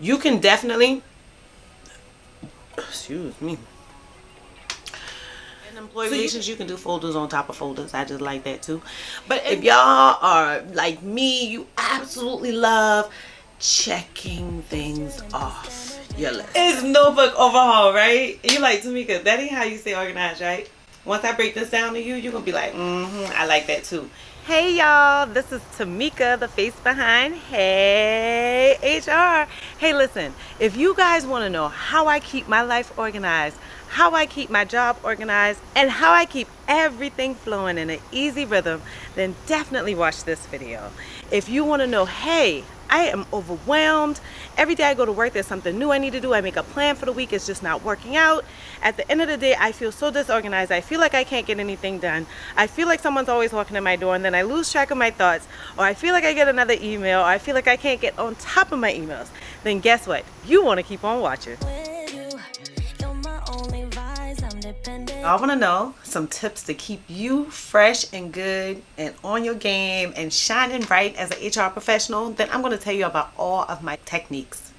you can definitely, excuse me, in employee relations, you can do folders on top of folders. I just like that too. But if y'all are like me, you absolutely love checking things off your list. It's notebook overhaul, right? You like, Tamika, that ain't how you say organized, right? Once I break this down to you, you're gonna be like, I like that too. Hey y'all, this is Tamika, the face behind Heyyy HR. Hey listen, if you guys want to know how I keep my life organized, how I keep my job organized, and how I keep everything flowing in an easy rhythm, then definitely watch this video. If you want to know, hey, I am overwhelmed. Every day I go to work, there's something new I need to do. I make a plan for the week, it's just not working out. At the end of the day, I feel so disorganized. I feel like I can't get anything done. I feel like someone's always walking in my door, and then I lose track of my thoughts. Or I feel like I get another email, or I feel like I can't get on top of my emails. Then guess what? You want to keep on watching. I want to know some tips to keep you fresh and good and on your game and shining bright as an HR professional. Then I'm going to tell you about all of my techniques.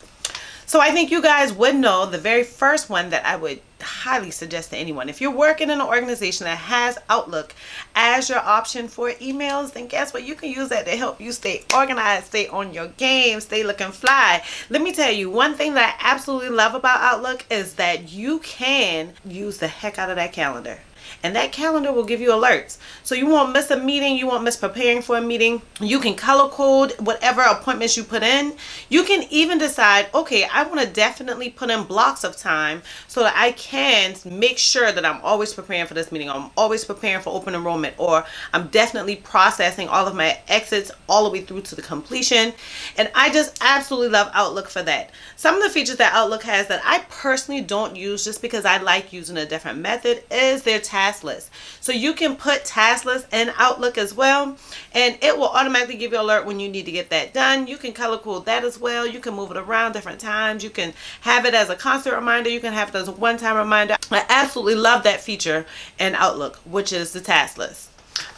So I think you guys would know the very first one that I would highly suggest to anyone. If you're working in an organization that has Outlook as your option for emails, then guess what? You can use that to help you stay organized, stay on your game, stay looking fly. Let me tell you, one thing that I absolutely love about Outlook is that you can use the heck out of that calendar. And that calendar will give you alerts. So you won't miss a meeting. You won't miss preparing for a meeting. You can color code whatever appointments you put in. You can even decide, okay, I want to definitely put in blocks of time so that I can make sure that I'm always preparing for this meeting. I'm always preparing for open enrollment, or I'm definitely processing all of my exits all the way through to the completion. And I just absolutely love Outlook for that. Some of the features that Outlook has that I personally don't use just because I like using a different method is their task list. So you can put task lists in Outlook as well, and it will automatically give you an alert when you need to get that done. You can color code that as well. You can move it around different times. You can have it as a constant reminder. You can have it as a one-time reminder. I absolutely love that feature in Outlook, which is the task list.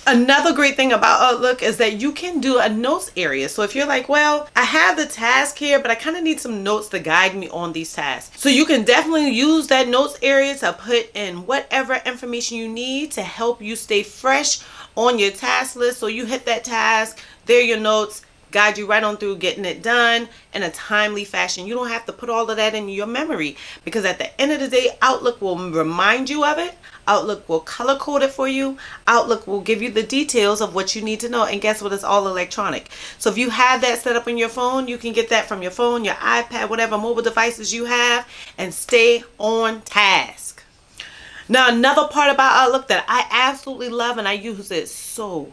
Another great thing about Outlook is that you can do a notes area. So if you're like, well, I have the task here, but I kind of need some notes to guide me on these tasks. So you can definitely use that notes area to put in whatever information you need to help you stay fresh on your task list. So you hit that task, there are your notes, guide you right on through getting it done in a timely fashion. You don't have to put all of that in your memory, because at the end of the day, Outlook will remind you of it. Outlook will color code it for you. Outlook will give you the details of what you need to know. And guess what? It's all electronic. So if you have that set up on your phone, you can get that from your phone, your iPad, whatever mobile devices you have, and stay on task. Now, another part about Outlook that I absolutely love, and I use it so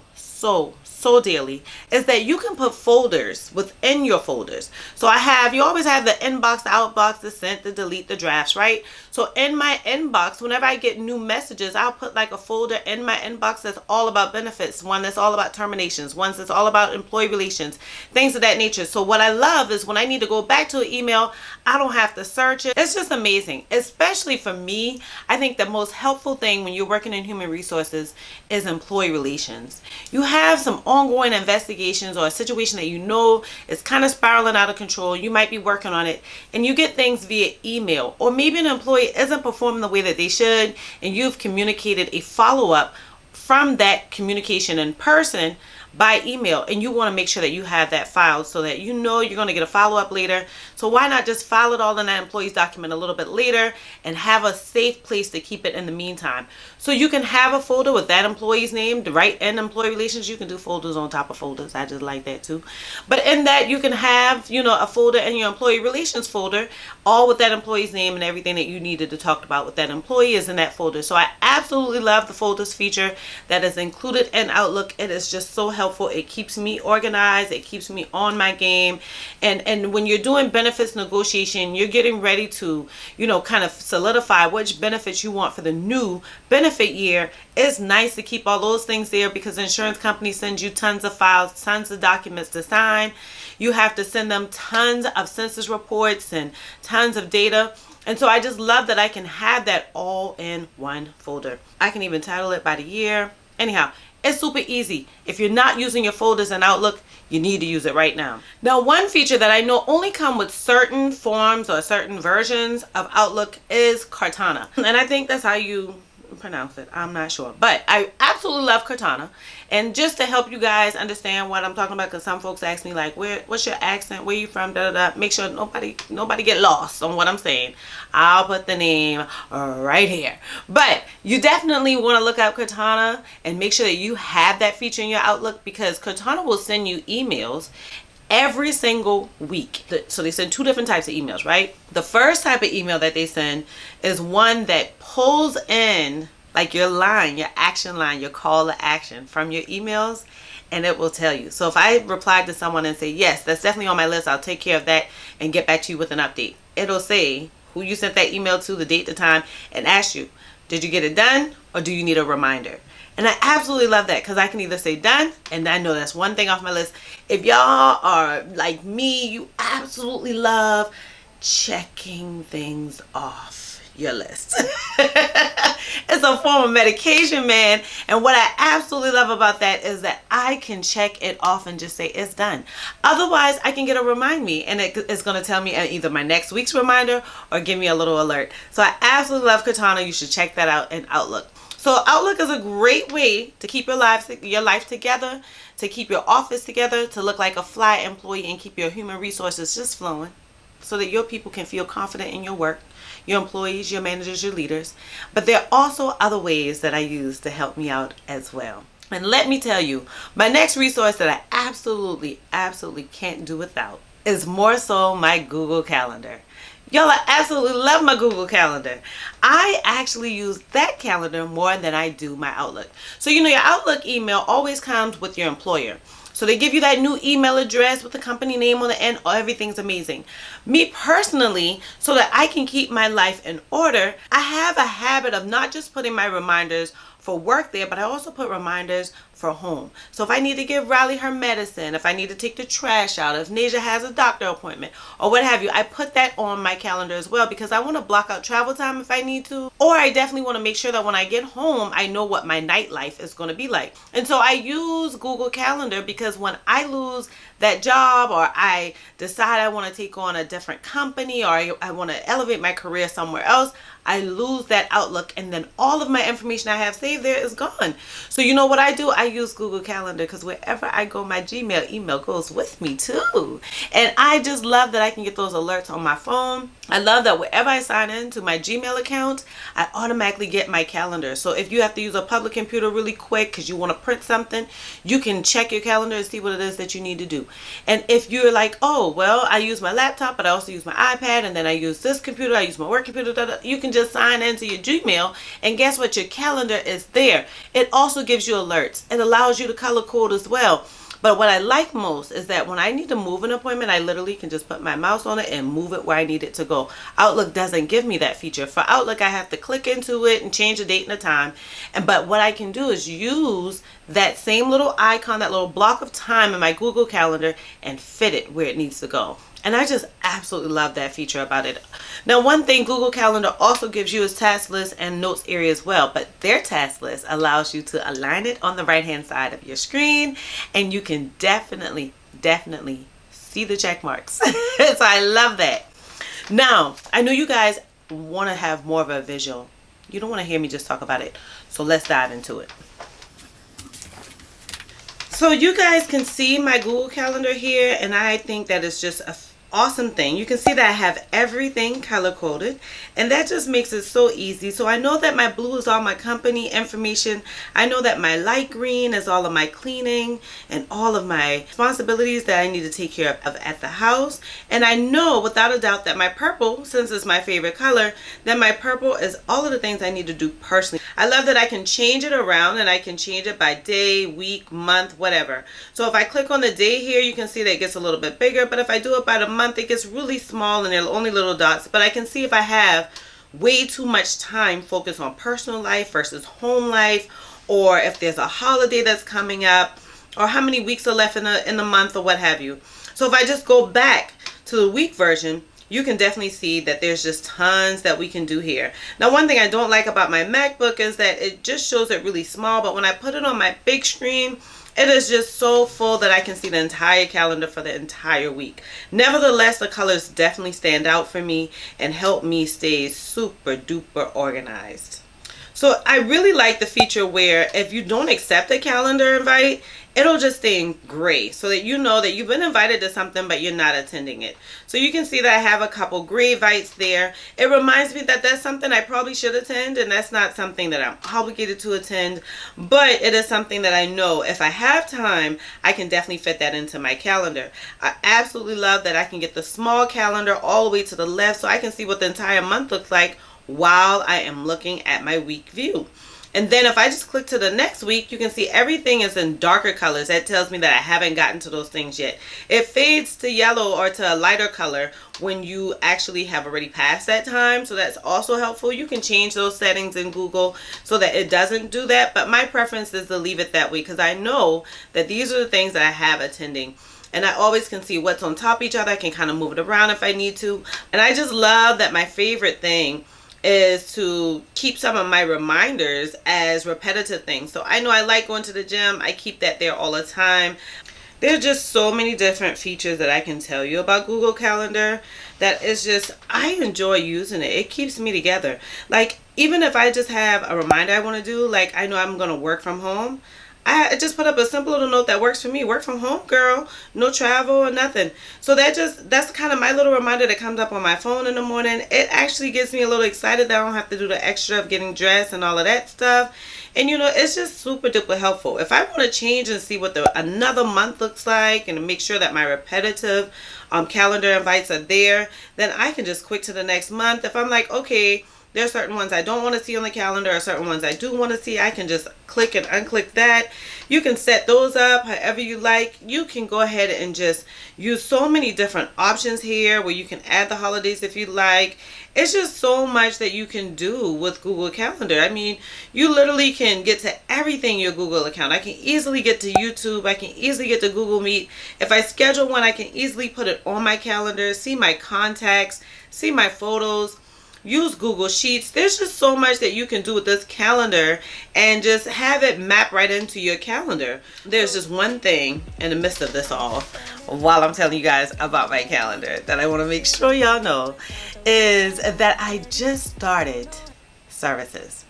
daily, is that you can put folders within your folders. So you always have the inbox, the outbox, the sent, the delete, the drafts, right? So in my inbox, whenever I get new messages, I'll put like a folder in my inbox that's all about benefits, one that's all about terminations, one that's all about employee relations, things of that nature. So what I love is when I need to go back to an email, I don't have to search it. It's just amazing. Especially for me, I think the most helpful thing when you're working in human resources is employee relations. You have some ongoing investigations or a situation that you know is kind of spiraling out of control. You might be working on it, and you get things via email, or maybe an employee isn't performing the way that they should, and you've communicated a follow-up from that communication in person by email, and you want to make sure that you have that filed so that you know you're going to get a follow-up later. So why not just file it all in that employee's document a little bit later and have a safe place to keep it in the meantime? So you can have a folder with that employee's name right in employee relations. You can do folders on top of folders. I just like that too. But in that, you can have, a folder in your employee relations folder, all with that employee's name, and everything that you needed to talk about with that employee is in that folder. So I absolutely love the folders feature that is included in Outlook. It is just so helpful. It keeps me organized. It keeps me on my game. And when you're doing benefits negotiation, you're getting ready to, kind of solidify which benefits you want for the new benefit year. It's nice to keep all those things there, because the insurance company sends you tons of files, tons of documents to sign. You have to send them tons of census reports and tons of data. And so I just love that I can have that all in one folder. I can even title it by the year. Anyhow, It's super easy. If you're not using your folders in Outlook, you need to use it right now. Now, one feature that I know only come with certain forms or certain versions of Outlook is Cortana. And I think that's how you pronounce it. I'm not sure. But I absolutely love Cortana. And just to help you guys understand what I'm talking about, because some folks ask me like, what's your accent? Where you from? Da, da, da. Make sure nobody get lost on what I'm saying. I'll put the name right here. But you definitely want to look up Cortana and make sure that you have that feature in your Outlook, because Cortana will send you emails every single week. So they send two different types of emails, right? The first type of email that they send is one that pulls in like your line, your action line, your call to action from your emails, and it will tell you. So if I reply to someone and say, yes, that's definitely on my list, I'll take care of that and get back to you with an update. It'll say who you sent that email to, the date, the time, and ask you, did you get it done or do you need a reminder? And I absolutely love that, because I can either say done, and I know that's one thing off my list. If y'all are like me, you absolutely love checking things off your list. It's a form of medication, man. And what I absolutely love about that is that I can check it off and just say it's done. Otherwise, I can get a remind me, and it's going to tell me either my next week's reminder or give me a little alert. So I absolutely love Cortana. You should check that out in Outlook. So Outlook is a great way to keep your life together, to keep your office together, to look like a fly employee, and keep your human resources just flowing so that your people can feel confident in your work, your employees, your managers, your leaders. But there are also other ways that I use to help me out as well. And let me tell you, my next resource that I absolutely can't do without is more so my Google Calendar. Y'all, I absolutely love my Google Calendar. I actually use that calendar more than I do my Outlook. So, you know, your Outlook email always comes with your employer. So they give you that new email address with the company name on the end. Oh, everything's amazing. Me personally, so that I can keep my life in order, I have a habit of not just putting my reminders for work there, but I also put reminders for home. So if I need to give Riley her medicine, if I need to take the trash out, if Nasia has a doctor appointment or what have you, I put that on my calendar as well, because I want to block out travel time if I need to, or I definitely want to make sure that when I get home, I know what my nightlife is going to be like. And so I use Google Calendar, because when I lose that job, or I decide I want to take on a different company, or I want to elevate my career somewhere else, I lose that Outlook, and then all of my information I have saved there is gone. So you know what I do? I use Google Calendar, because wherever I go, my Gmail email goes with me too. And I just love that I can get those alerts on my phone. I love that wherever I sign into my Gmail account, I automatically get my calendar. So if you have to use a public computer really quick because you want to print something, you can check your calendar and see what it is that you need to do. And if you're like, oh, well, I use my laptop, but I also use my iPad, and then I use this computer, I use my work computer, you can just sign into your Gmail, and guess what? Your calendar is there. It also gives you alerts. It allows you to color code as well. But what I like most is that when I need to move an appointment, I literally can just put my mouse on it and move it where I need it to go. Outlook doesn't give me that feature. For Outlook, I have to click into it and change the date and the time. But what I can do is use that same little icon, that little block of time in my Google Calendar, and fit it where it needs to go. And I just absolutely love that feature about it. Now, one thing Google Calendar also gives you is task list and notes area as well. But their task list allows you to align it on the right-hand side of your screen. And you can definitely see the check marks. So I love that. Now, I know you guys want to have more of a visual. You don't want to hear me just talk about it. So let's dive into it. So you guys can see my Google Calendar here, and I think that it's just a awesome thing. You can see that I have everything color coded, and that just makes it so easy. So I know that my blue is all my company information. I know that my light green is all of my cleaning and all of my responsibilities that I need to take care of at the house. And I know without a doubt that my purple, since it's my favorite color, then my purple is all of the things I need to do personally. I love that I can change it around, and I can change it by day, week, month, whatever. So if I click on the day here, you can see that it gets a little bit bigger, but if I do it by the month, it gets really small and they're only little dots. But I can see if I have way too much time focused on personal life versus home life, or if there's a holiday that's coming up, or how many weeks are left in the month, or what have you. So if I just go back to the week version, you can definitely see that there's just tons that we can do here. Now, one thing I don't like about my MacBook is that it just shows it really small, but when I put it on my big screen, it is just so full that I can see the entire calendar for the entire week. Nevertheless, the colors definitely stand out for me and help me stay super duper organized. So I really like the feature where if you don't accept a calendar invite, it'll just stay in gray so that you know that you've been invited to something but you're not attending it. So you can see that I have a couple gray invites there. It reminds me that that's something I probably should attend, and that's not something that I'm obligated to attend, but it is something that I know if I have time, I can definitely fit that into my calendar. I absolutely love that I can get the small calendar all the way to the left so I can see what the entire month looks like while I am looking at my week view. And then if I just click to the next week, you can see everything is in darker colors. That tells me that I haven't gotten to those things yet. It fades to yellow or to a lighter color when you actually have already passed that time. So that's also helpful. You can change those settings in Google so that it doesn't do that. But my preference is to leave it that way because I know that these are the things that I have attending. And I always can see what's on top of each other. I can kind of move it around if I need to. And I just love that my favorite thing is to keep some of my reminders as repetitive things. So I know I like going to the gym. I keep that there all the time. There's just so many different features that I can tell you about Google Calendar that is just, I enjoy using it. It keeps me together. Like, even if I just have a reminder I want to do, like I know I'm going to work from home, I just put up a simple little note that works for me. Work from home, girl. No travel or nothing. So that's kind of my little reminder that comes up on my phone in the morning. It actually gets me a little excited that I don't have to do the extra of getting dressed and all of that stuff. And you know, it's just super duper helpful. If I want to change and see what another month looks like and make sure that my repetitive calendar invites are there, then I can just click to the next month. If I'm like, okay, there are certain ones I don't want to see on the calendar or certain ones I do want to see, I can just click and unclick that. You can set those up however you like. You can go ahead and just use so many different options here where you can add the holidays if you like. It's just so much that you can do with Google Calendar. I mean, you literally can get to everything in your Google account. I can easily get to YouTube. I can easily get to Google Meet. If I schedule one, I can easily put it on my calendar, see my contacts, see my photos, use Google Sheets. There's just so much that you can do with this calendar and just have it map right into your calendar. There's just one thing in the midst of this all, while I'm telling you guys about my calendar, that I want to make sure y'all know is that I just started services.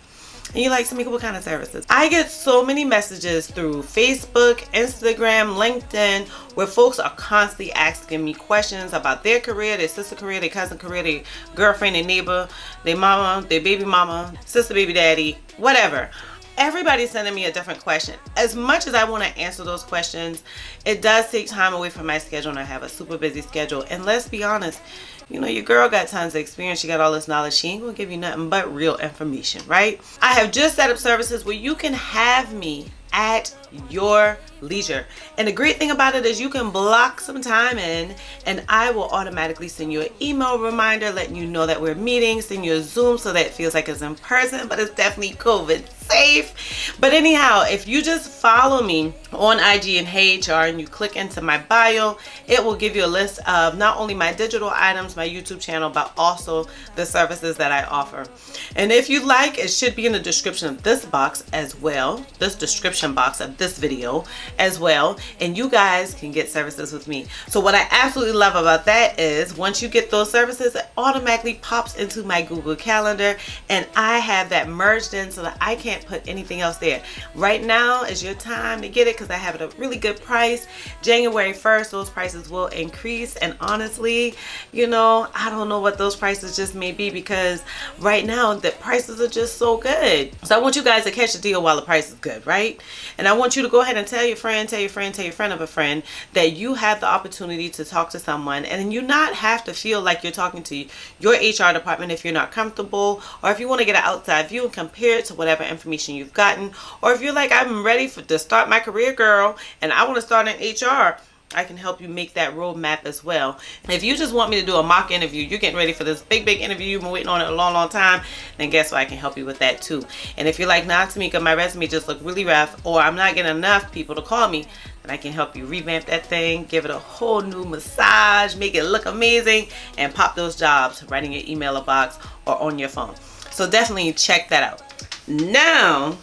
And you're like, Samika, what kind of services? I get so many messages through Facebook, Instagram, LinkedIn, where folks are constantly asking me questions about their career, their sister career, their cousin career, their girlfriend, their neighbor, their mama, their baby mama, sister, baby daddy, whatever. Everybody's sending me a different question. As much as I want to answer those questions, it does take time away from my schedule, and I have a super busy schedule. And let's be honest, you know, your girl got tons of experience. She got all this knowledge. She ain't gonna give you nothing but real information, right? I have just set up services where you can have me at your leisure. And the great thing about it is you can block some time in and I will automatically send you an email reminder letting you know that we're meeting, send you a Zoom so that it feels like it's in person, but it's definitely COVID safe. But anyhow, if you just follow me on IG and Heyyy HR and you click into my bio, it will give you a list of not only my digital items, my YouTube channel, but also the services that I offer. And if you like, it should be in the description of this box as well, this description box of this video as well, and you guys can get services with me. So what I absolutely love about that is once you get those services, it automatically pops into my Google Calendar and I have that merged in so that I can't put anything else there. Right now is your time to get it because I have it at a really good price. January 1st, those prices will increase, and honestly, you know, I don't know what those prices just may be because right now the prices are just so good. So I want you guys to catch the deal while the price is good, right? And I want you to go ahead and tell your friend, tell your friend, tell your friend of a friend that you have the opportunity to talk to someone, and you not have to feel like you're talking to your HR department if you're not comfortable, or if you want to get an outside view and compare it to whatever information you've gotten, or if you're like, I'm ready to start my career, girl, and I want to start in HR. I can help you make that roadmap as well. If you just want me to do a mock interview, you're getting ready for this big interview, you've been waiting on it a long time, then guess what? I can help you with that too. And if you're like, nah, Tamika, my resume just looked really rough, or I'm not getting enough people to call me, then I can help you revamp that thing, give it a whole new massage, make it look amazing, and pop those jobs right in your email box or on your phone. So definitely check that out. Now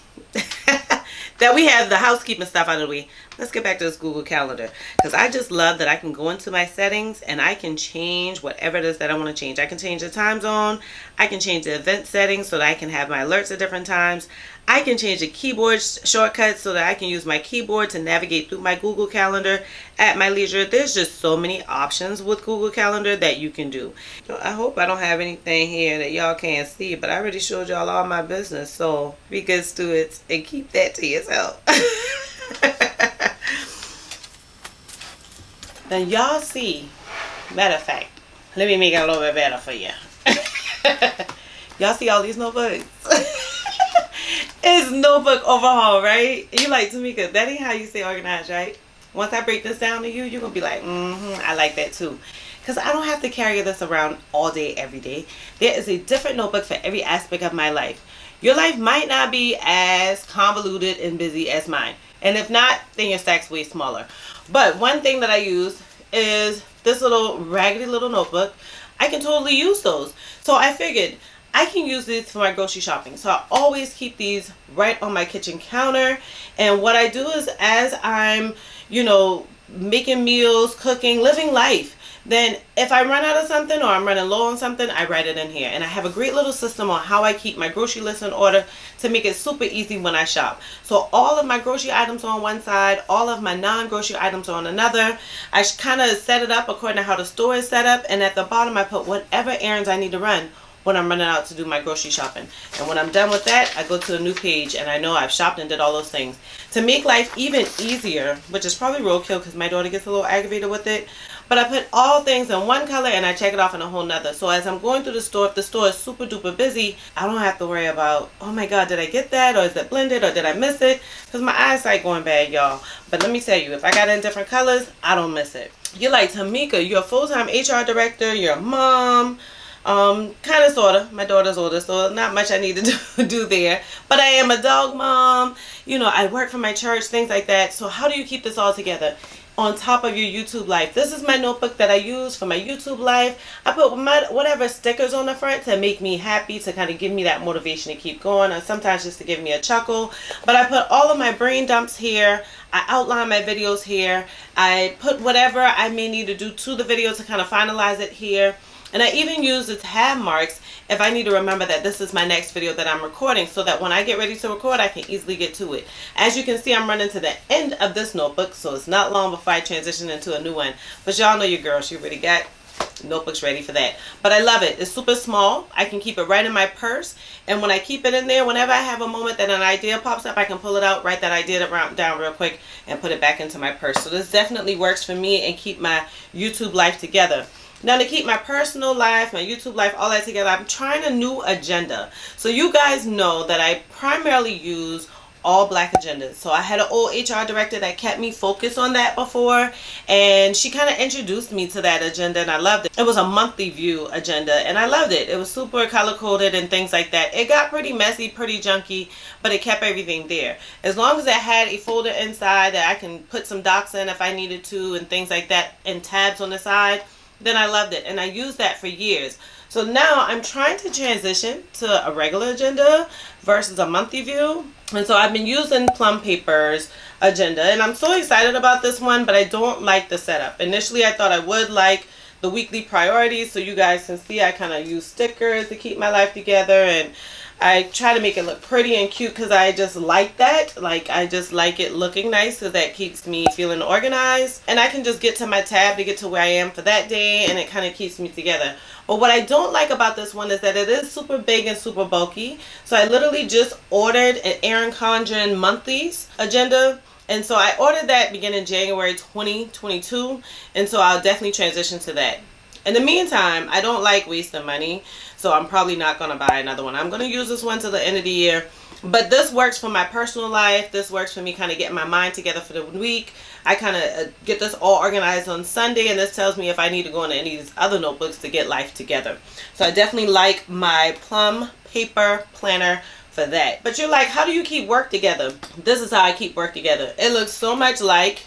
that we have the housekeeping stuff out of the way, let's get back to this Google Calendar, because I just love that I can go into my settings and I can change whatever it is that I want to change. I can change the time zone. I can change the event settings so that I can have my alerts at different times. I can change the keyboard shortcuts so that I can use my keyboard to navigate through my Google Calendar at my leisure. There's just so many options with Google Calendar that you can do. So I hope I don't have anything here that y'all can't see, but I already showed y'all all my business. So be good stewards and keep that to yourself. Now y'all see, matter of fact, let me make it a little bit better for you. Y'all see all these notebooks? It's notebook overhaul, right? You like, Tamika, that ain't how you say organized, right? Once I break this down to you, you're going to be like, I like that too. Because I don't have to carry this around all day, every day. There is a different notebook for every aspect of my life. Your life might not be as convoluted and busy as mine. And if not, then your stack's way smaller. But one thing that I use is this little raggedy little notebook. I can totally use those. So I figured I can use these for my grocery shopping. So I always keep these right on my kitchen counter. And what I do is, as I'm, making meals, cooking, living life, then if I run out of something or I'm running low on something, I write it in here. And I have a great little system on how I keep my grocery list in order to make it super easy when I shop. So all of my grocery items are on one side, all of my non-grocery items are on another. I kind of set it up according to how the store is set up. And at the bottom, I put whatever errands I need to run when I'm running out to do my grocery shopping. And when I'm done with that, I go to a new page and I know I've shopped and did all those things. To make life even easier, which is probably roadkill because my daughter gets a little aggravated with it, but I put all things in one color and I check it off in a whole nother. So as I'm going through the store, if the store is super duper busy, I don't have to worry about, oh my God, did I get that? Or is it blended? Or did I miss it? Because my eyesight going bad, y'all. But let me tell you, if I got it in different colors, I don't miss it. You're like, Tamika, you're a full-time HR director, you're a mom. Kind of, sort of. My daughter's older, so not much I need to do there. But I am a dog mom. I work for my church, things like that. So how do you keep this all together on top of your YouTube life? This is my notebook that I use for my YouTube life. I put whatever stickers on the front to make me happy, to kind of give me that motivation to keep going, or sometimes just to give me a chuckle. But I put all of my brain dumps here. I outline my videos here. I put whatever I may need to do to the video to kind of finalize it here. And I even use the tab marks if I need to remember that this is my next video that I'm recording, so that when I get ready to record, I can easily get to it. As you can see, I'm running to the end of this notebook, so it's not long before I transition into a new one. But y'all know your girl, she already got notebooks ready for that. But I love it. It's super small. I can keep it right in my purse. And when I keep it in there, whenever I have a moment that an idea pops up, I can pull it out, write that idea down real quick, and put it back into my purse. So this definitely works for me and keep my YouTube life together. Now, to keep my personal life, my YouTube life, all that together, I'm trying a new agenda. So you guys know that I primarily use all black agendas. So I had an old HR director that kept me focused on that before, and she kind of introduced me to that agenda, and I loved it. It was a monthly view agenda, and I loved it. It was super color coded and things like that. It got pretty messy, pretty junky, but it kept everything there. As long as it had a folder inside that I can put some docs in if I needed to and things like that, and tabs on the side, then I loved it, and I used that for years. So now I'm trying to transition to a regular agenda versus a monthly view. And so I've been using Plum Paper's agenda, and I'm so excited about this one, but I don't like the setup. Initially, I thought I would like the weekly priorities, so you guys can see I kind of use stickers to keep my life together, and I try to make it look pretty and cute because I just like that. Like, I just like it looking nice because that keeps me feeling organized. And I can just get to my tab to get to where I am for that day, and it kind of keeps me together. But what I don't like about this one is that it is super big and super bulky. So I literally just ordered an Erin monthlies agenda. And so I ordered that beginning January 2022. And so I'll definitely transition to that. In the meantime, I don't like wasting money, so I'm probably not going to buy another one. I'm going to use this one till the end of the year. But this works for my personal life. This works for me kind of getting my mind together for the week. I kind of get this all organized on Sunday, and this tells me if I need to go into any of these other notebooks to get life together. So I definitely like my Plum paper planner for that. But you're like, how do you keep work together? This is how I keep work together. It looks so much like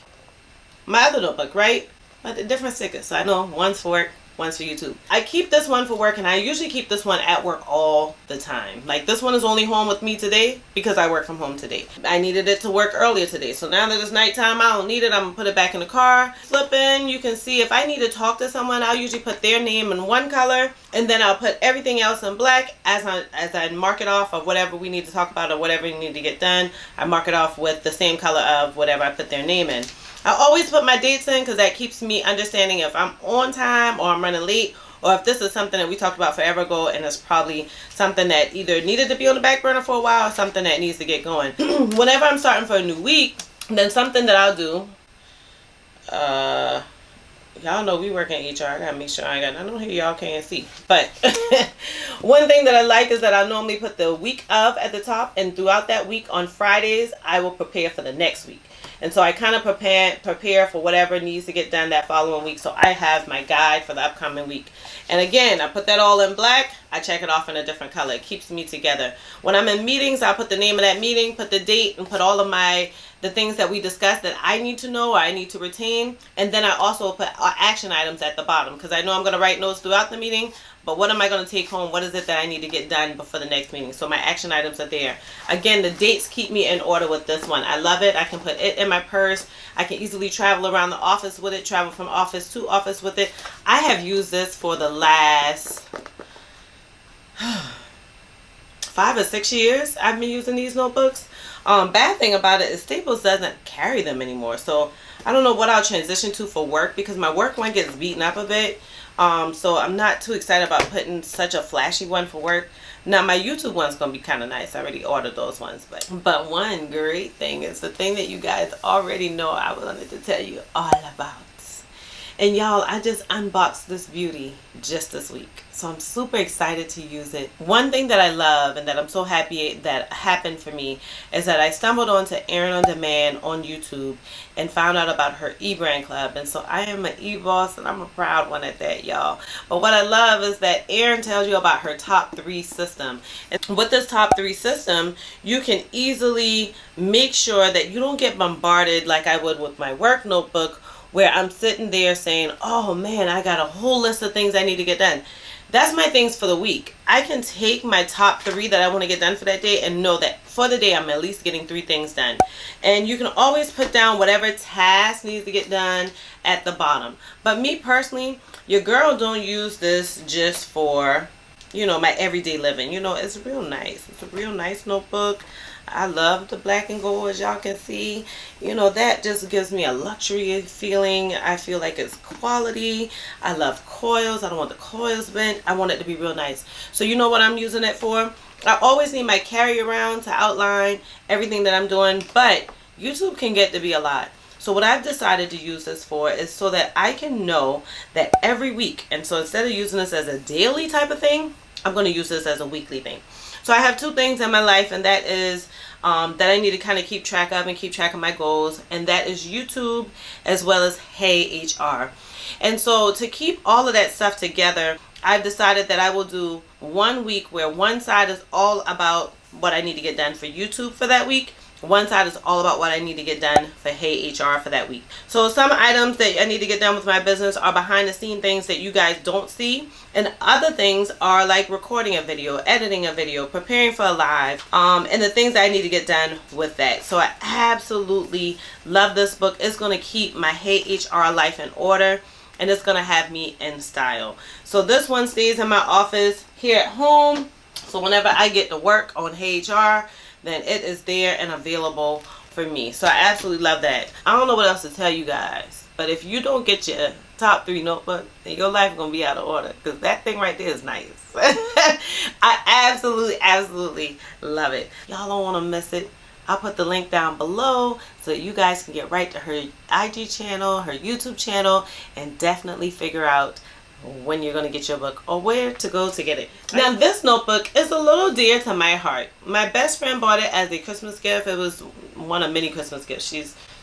my other notebook, right? But the different stickers. So I know one's for work, one's for YouTube. I keep this one for work, and I usually keep this one at work all the time. Like, this one is only home with me today because I work from home today. I needed it to work earlier today, so now that it's nighttime, I don't need it. I'm gonna put it back in the car. Flip in, you can see if I need to talk to someone, I'll usually put their name in one color, and then I'll put everything else in black as I mark it off of whatever we need to talk about or whatever we need to get done. I mark it off with the same color of whatever I put their name in. I always put my dates in because that keeps me understanding if I'm on time or I'm running late, or if this is something that we talked about forever ago and it's probably something that either needed to be on the back burner for a while or something that needs to get going. Whenever I'm starting for a new week, then something that I'll do, y'all know we work in HR. I gotta make sure I got nothing here y'all can't see. But one thing that I like is that I normally put the week of at the top, and throughout that week on Fridays, I will prepare for the next week. And so I kind of prepare for whatever needs to get done that following week. So I have my guide for the upcoming week. And again, I put that all in black. I check it off in a different color. It keeps me together. When I'm in meetings, I put the name of that meeting, put the date, and put all of the things that we discussed that I need to know or I need to retain. And then I also put action items at the bottom because I know I'm going to write notes throughout the meeting. But what am I going to take home? What is it that I need to get done before the next meeting? So my action items are there. Again, the dates keep me in order with this one. I love it. I can put it in my purse. I can easily travel around the office with it, travel from office to office with it. I have used this for the last 5 or 6 years. I've been using these notebooks. Bad thing about it is Staples doesn't carry them anymore. So I don't know what I'll transition to for work because my work one gets beaten up a bit. So I'm not too excited about putting such a flashy one for work. Now my YouTube one's gonna be kind of nice. I already ordered those ones, but one great thing is the thing that you guys already know I wanted to tell you all about. And y'all, I just unboxed this beauty just this week. So I'm super excited to use it. One thing that I love and that I'm so happy that happened for me is that I stumbled onto Erin on Demand on YouTube and found out about her e-brand club. And so I am an e-boss and I'm a proud one at that, y'all. But what I love is that Erin tells you about her top 3 system. And with this top 3 system, you can easily make sure that you don't get bombarded like I would with my work notebook, where I'm sitting there saying, oh man, I got a whole list of things I need to get done. That's my things for the week. I can take my top 3 that I want to get done for that day and know that for the day I'm at least getting 3 things done. And you can always put down whatever task needs to get done at the bottom. But me personally, your girl don't use this just for, you know, my everyday living. You know, it's real nice. It's a real nice notebook. I love the black and gold, as y'all can see. You know, that just gives me a luxury feeling. I feel like it's quality. I love coils. I don't want the coils bent. I want it to be real nice. So you know what I'm using it for? I always need my carry around to outline everything that I'm doing, but YouTube can get to be a lot. So what I've decided to use this for is so that I can know that every week, and so instead of using this as a daily type of thing, I'm going to use this as a weekly thing. So I have 2 things in my life, and that is that I need to kind of keep track of and keep track of my goals, and that is YouTube as well as Heyyy HR. And so to keep all of that stuff together, I've decided that I will do 1 week where one side is all about what I need to get done for YouTube for that week. One side is all about what I need to get done for Heyyy HR for that week. So some items that I need to get done with my business are behind the scene things that you guys don't see. And other things are like recording a video, editing a video, preparing for a live, and the things that I need to get done with that. So I absolutely love this book. It's going to keep my Heyyy HR life in order, and it's going to have me in style. So this one stays in my office here at home. So whenever I get to work on Heyyy HR, then it is there and available for me. So I absolutely love that. I don't know what else to tell you guys, but if you don't get your top 3 notebook, then your life is going to be out of order, because that thing right there is nice. I absolutely love it. Y'all don't want to miss it. I'll put the link down below so that you guys can get right to her IG channel, her YouTube channel, and definitely figure out when you're going to get your book or where to go to get it. Now this notebook is a little dear to my heart. My best friend bought it as a Christmas gift. It was one of many Christmas gifts.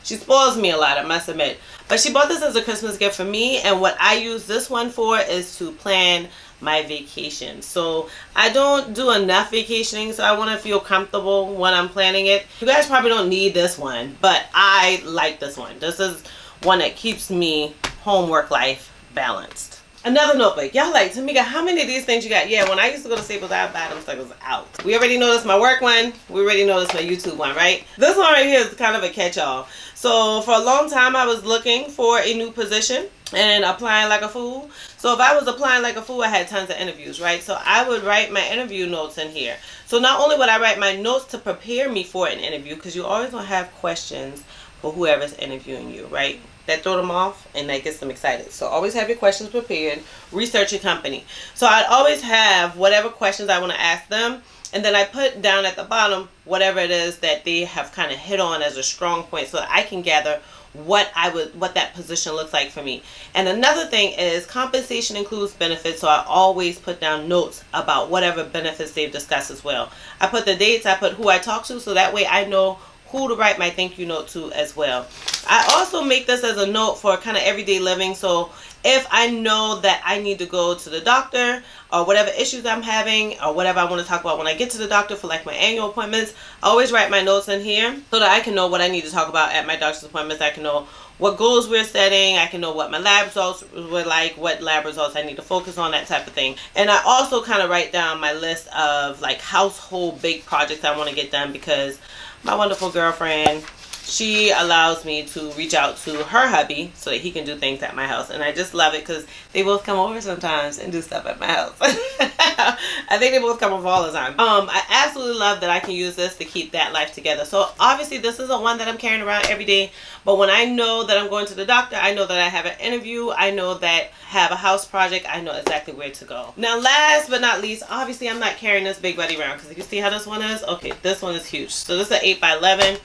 She spoils me a lot, I must admit. But she bought this as a Christmas gift for me, and what I use this one for is to plan my vacation. So I don't do enough vacationing, so I want to feel comfortable when I'm planning it. You guys probably don't need this one, but I like this one. This is one that keeps me homework life balanced. Another notebook. Y'all like, Tamika, how many of these things you got? Yeah, when I used to go to Staples, I would buy them Staples out. We already noticed my work one. We already noticed my YouTube one, right? This one right here is kind of a catch-all. So for a long time, I was looking for a new position and applying like a fool. So if I was applying like a fool, I had tons of interviews, right? So I would write my interview notes in here. So not only would I write my notes to prepare me for an interview, because you always gonna have questions for whoever's interviewing you, right? That throw them off and that gets them excited. So always have your questions prepared. Research your company. So I'd always have whatever questions I want to ask them, and then I put down at the bottom whatever it is that they have kind of hit on as a strong point, so that I can gather what that position looks like for me. And another thing is compensation includes benefits, so I always put down notes about whatever benefits they've discussed as well. I put the dates, I put who I talked to, so that way I know who to write my thank you note to as well. I also make this as a note for kind of everyday living. So if I know that I need to go to the doctor or whatever issues I'm having or whatever I want to talk about when I get to the doctor for like my annual appointments, I always write my notes in here so that I can know what I need to talk about at my doctor's appointments. I can know what goals we're setting. I can know what my lab results were like, what lab results I need to focus on, that type of thing. And I also kind of write down my list of like household big projects I want to get done, because my wonderful girlfriend, she allows me to reach out to her hubby so that he can do things at my house. And I just love it because they both come over sometimes and do stuff at my house. I think they both come over all the time. I absolutely love that I can use this to keep that life together. So obviously this isn't one that I'm carrying around every day, but when I know that I'm going to the doctor, I know that I have an interview, I know that I have a house project, I know exactly where to go. Now last but not least, obviously I'm not carrying this big buddy around, because you see how this one is? Okay, this one is huge. So this is an 8x11.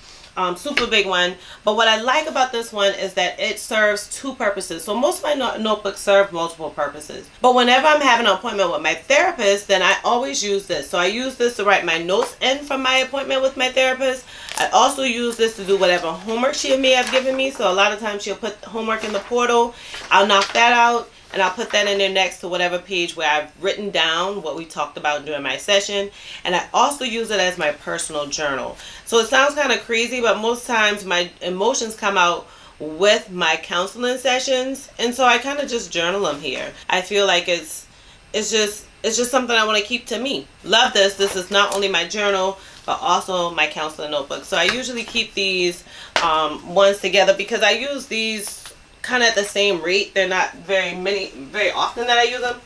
Super big one. But what I like about this one is that it serves two purposes. So most of my notebooks serve multiple purposes. But whenever I'm having an appointment with my therapist, then I always use this. So I use this to write my notes in from my appointment with my therapist. I also use this to do whatever homework she may have given me. So a lot of times she'll put homework in the portal. I'll knock that out, and I'll put that in there next to whatever page where I've written down what we talked about during my session. And I also use it as my personal journal. So it sounds kind of crazy, but most times my emotions come out with my counseling sessions. And so I kind of just journal them here. I feel like it's just something I want to keep to me. Love this. This is not only my journal, but also my counseling notebook. So I usually keep these ones together because I use these kind of at the same rate. They're not very often that I use them,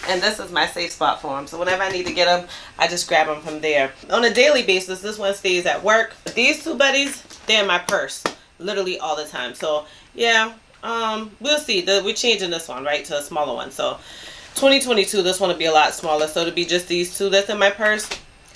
and this is my safe spot for them. So whenever I need to get them, I just grab them from there. On a daily basis, this one stays at work. These two buddies, they're in my purse literally all the time. So yeah, we'll see. We're changing this one, right, to a smaller one. So 2022, this one will be a lot smaller. So to be just these two that's in my purse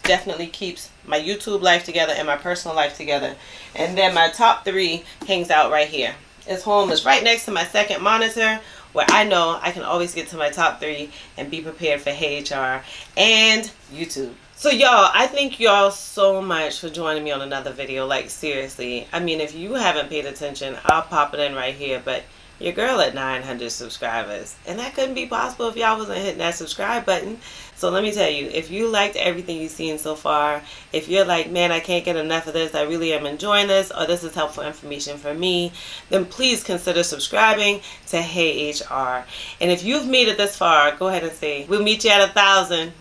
definitely keeps my YouTube life together and my personal life together. And then my top three hangs out right here. Its home is right next to my second monitor, where I know I can always get to my top three and be prepared for Heyyy HR and YouTube. So y'all, I thank y'all so much for joining me on another video. Like seriously, I mean, if you haven't paid attention, I'll pop it in right here, but your girl at 900 subscribers, and that couldn't be possible if y'all wasn't hitting that subscribe button. So let me tell you, if you liked everything you've seen so far, if you're like, man, I can't get enough of this, I really am enjoying this, or this is helpful information for me, then please consider subscribing to Heyyy HR. And if you've made it this far, go ahead and say, we'll meet you at 1,000.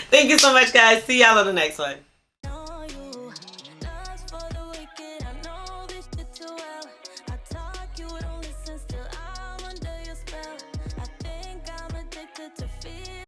Thank you so much, guys. See y'all on the next one.